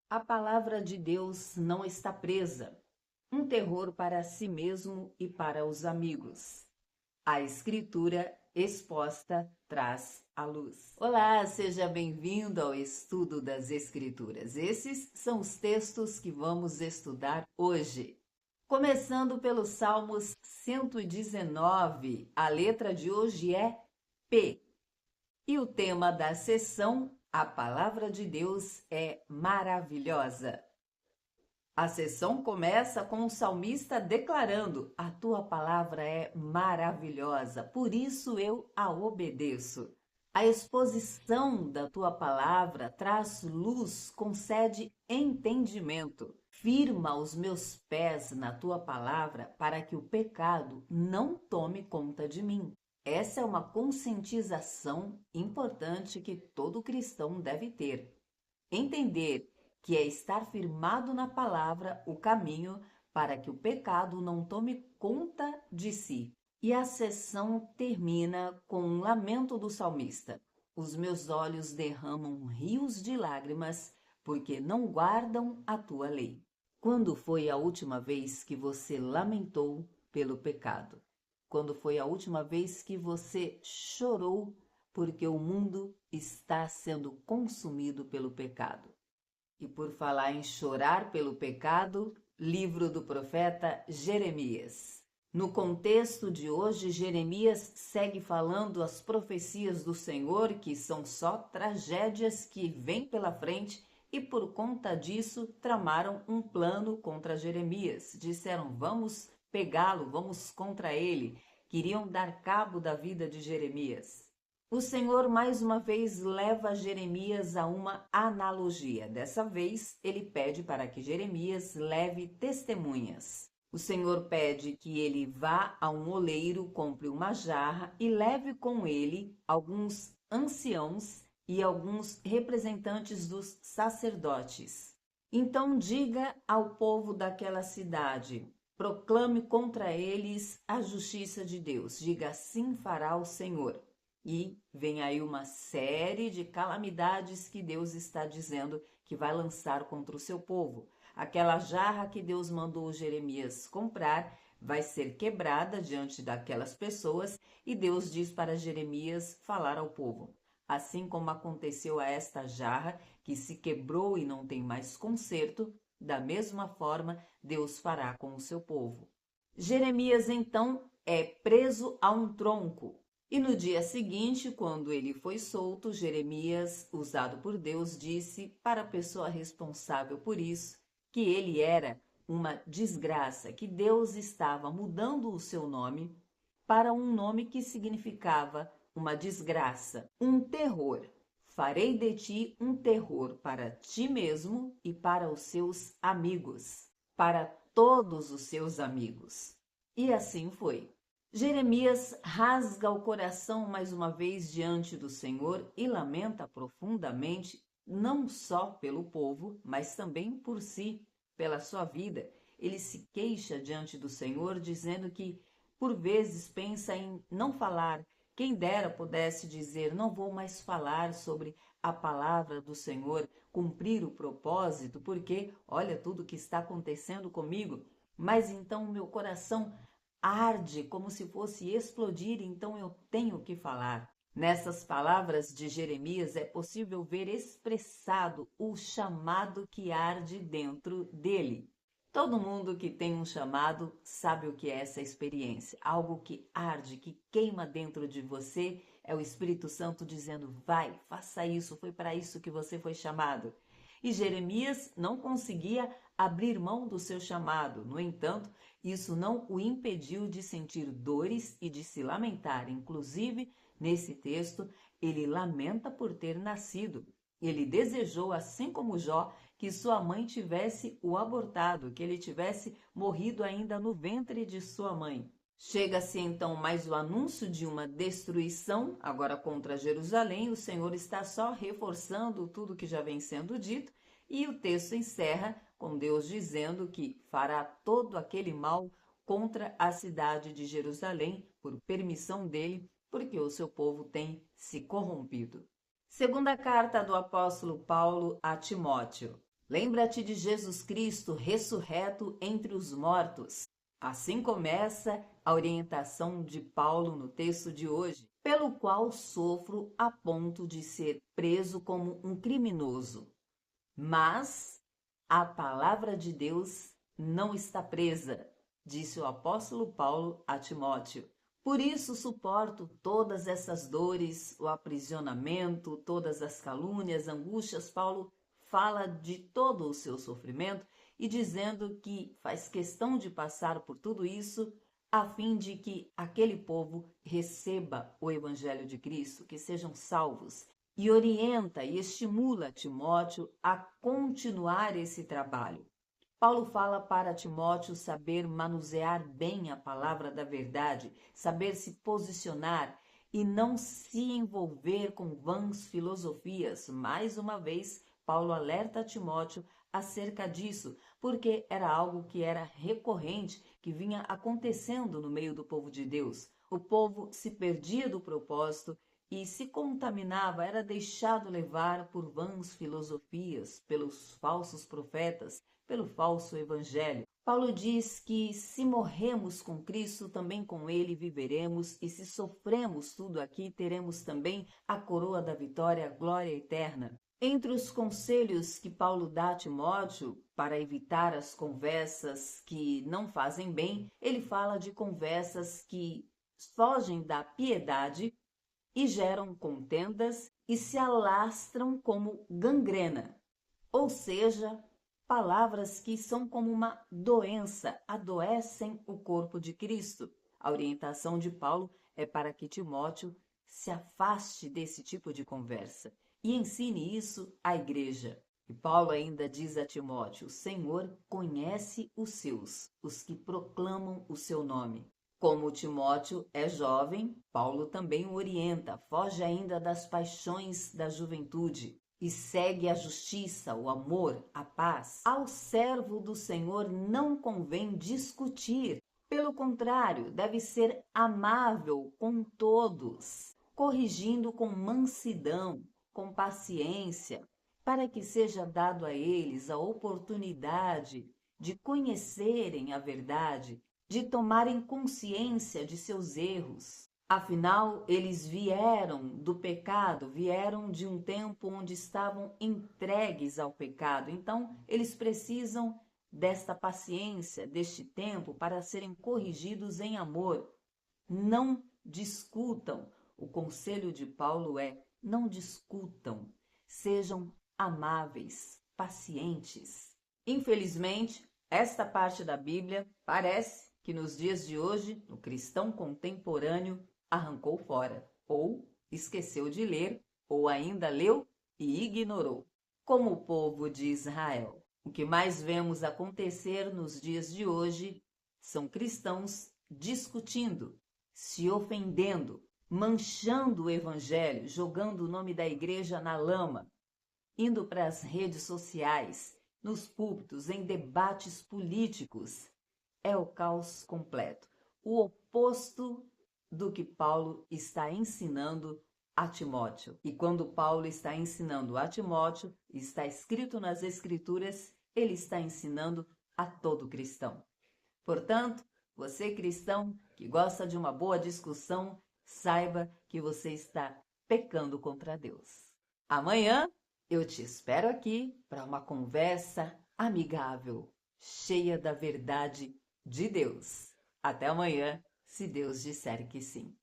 A palavra de Deus não está presa. Um terror para si mesmo e para os amigos. A Escritura exposta traz a luz. Olá, seja bem-vindo ao estudo das Escrituras. Esses são os textos que vamos estudar hoje. Começando pelo Salmos 119, a letra de hoje é P. E o tema da sessão, a palavra de Deus é maravilhosa. A sessão começa com o salmista declarando: a tua palavra é maravilhosa, por isso eu a obedeço. A exposição da tua palavra traz luz, concede entendimento. Firma os meus pés na tua palavra para que o pecado não tome conta de mim. Essa é uma conscientização importante que todo cristão deve ter. Entender que é estar firmado na palavra o caminho para que o pecado não tome conta de si. E a sessão termina com um lamento do salmista. Os meus olhos derramam rios de lágrimas, porque não guardam a tua lei. Quando foi a última vez que você lamentou pelo pecado? Quando foi a última vez que você chorou porque o mundo está sendo consumido pelo pecado? E por falar em chorar pelo pecado, livro do profeta Jeremias. No contexto de hoje, Jeremias segue falando as profecias do Senhor, que são só tragédias que vêm pela frente, e por conta disso tramaram um plano contra Jeremias. Disseram: vamos pegá-lo, vamos contra ele. Queriam dar cabo da vida de Jeremias. O Senhor mais uma vez leva Jeremias a uma analogia. Dessa vez, ele pede para que Jeremias leve testemunhas. O Senhor pede que ele vá a um oleiro, compre uma jarra e leve com ele alguns anciãos e alguns representantes dos sacerdotes. Então diga ao povo daquela cidade: proclame contra eles a justiça de Deus. Diga: assim fará o Senhor. E vem aí uma série de calamidades que Deus está dizendo que vai lançar contra o seu povo. Aquela jarra que Deus mandou Jeremias comprar vai ser quebrada diante daquelas pessoas e Deus diz para Jeremias falar ao povo: assim como aconteceu a esta jarra que se quebrou e não tem mais conserto, da mesma forma Deus fará com o seu povo. Jeremias então é preso a um tronco. E no dia seguinte, quando ele foi solto, Jeremias, usado por Deus, disse para a pessoa responsável por isso que ele era uma desgraça, que Deus estava mudando o seu nome para um nome que significava uma desgraça, um terror. Farei de ti um terror para ti mesmo e para os seus amigos, para todos os seus amigos. E assim foi. Jeremias rasga o coração mais uma vez diante do Senhor e lamenta profundamente, não só pelo povo, mas também por si, pela sua vida. Ele se queixa diante do Senhor, dizendo que por vezes pensa em não falar. Quem dera pudesse dizer: não vou mais falar sobre a palavra do Senhor, cumprir o propósito, porque olha tudo que está acontecendo comigo. Mas então o meu coração arde como se fosse explodir, então eu tenho que falar. Nessas palavras de Jeremias é possível ver expressado o chamado que arde dentro dele. Todo mundo que tem um chamado sabe o que é essa experiência. Algo que arde, que queima dentro de você, é o Espírito Santo dizendo: vai, faça isso, foi para isso que você foi chamado. E Jeremias não conseguia abrir mão do seu chamado. No entanto, isso não o impediu de sentir dores e de se lamentar. Inclusive, nesse texto, ele lamenta por ter nascido. Ele desejou, assim como Jó, que sua mãe tivesse o abortado, que ele tivesse morrido ainda no ventre de sua mãe. Chega-se então mais o anúncio de uma destruição, agora contra Jerusalém. O Senhor está só reforçando tudo que já vem sendo dito, e o texto encerra com Deus dizendo que fará todo aquele mal contra a cidade de Jerusalém, por permissão dele, porque o seu povo tem se corrompido. Segunda carta do apóstolo Paulo a Timóteo. Lembra-te de Jesus Cristo ressurreto entre os mortos. Assim começa a orientação de Paulo no texto de hoje, pelo qual sofro a ponto de ser preso como um criminoso. Mas a palavra de Deus não está presa, disse o apóstolo Paulo a Timóteo. Por isso suporto todas essas dores, o aprisionamento, todas as calúnias, angústias. Paulo fala de todo o seu sofrimento e dizendo que faz questão de passar por tudo isso a fim de que aquele povo receba o evangelho de Cristo, que sejam salvos. E orienta e estimula Timóteo a continuar esse trabalho. Paulo fala para Timóteo saber manusear bem a palavra da verdade, saber se posicionar e não se envolver com vãs filosofias. Mais uma vez, Paulo alerta Timóteo acerca disso, porque era algo que era recorrente, que vinha acontecendo no meio do povo de Deus. O povo se perdia do propósito e se contaminava, era deixado levar por vãs filosofias, pelos falsos profetas, pelo falso evangelho. Paulo diz que se morremos com Cristo, também com ele viveremos, e se sofremos tudo aqui, teremos também a coroa da vitória, a glória eterna. Entre os conselhos que Paulo dá a Timóteo para evitar as conversas que não fazem bem, ele fala de conversas que fogem da piedade e geram contendas e se alastram como gangrena, ou seja, palavras que são como uma doença, adoecem o corpo de Cristo. A orientação de Paulo é para que Timóteo se afaste desse tipo de conversa e ensine isso à igreja. E Paulo ainda diz a Timóteo: o Senhor conhece os seus, os que proclamam o seu nome. Como Timóteo é jovem, Paulo também o orienta, foge ainda das paixões da juventude e segue a justiça, o amor, a paz. Ao servo do Senhor não convém discutir, pelo contrário, deve ser amável com todos, corrigindo com mansidão, com paciência, para que seja dado a eles a oportunidade de conhecerem a verdade, de tomarem consciência de seus erros. Afinal, eles vieram do pecado, vieram de um tempo onde estavam entregues ao pecado. Então, eles precisam desta paciência, deste tempo, para serem corrigidos em amor. Não discutam. O conselho de Paulo é: não discutam, sejam amáveis, pacientes. Infelizmente, esta parte da Bíblia parece que nos dias de hoje, o cristão contemporâneo arrancou fora, ou esqueceu de ler, ou ainda leu e ignorou. Como o povo de Israel. O que mais vemos acontecer nos dias de hoje são cristãos discutindo, se ofendendo, manchando o evangelho, jogando o nome da igreja na lama, indo para as redes sociais, nos púlpitos, em debates políticos. É o caos completo, o oposto do que Paulo está ensinando a Timóteo. E quando Paulo está ensinando a Timóteo, está escrito nas Escrituras, ele está ensinando a todo cristão. Portanto, você cristão que gosta de uma boa discussão, saiba que você está pecando contra Deus. Amanhã eu te espero aqui para uma conversa amigável, cheia da verdade de Deus. Até amanhã, se Deus disser que sim.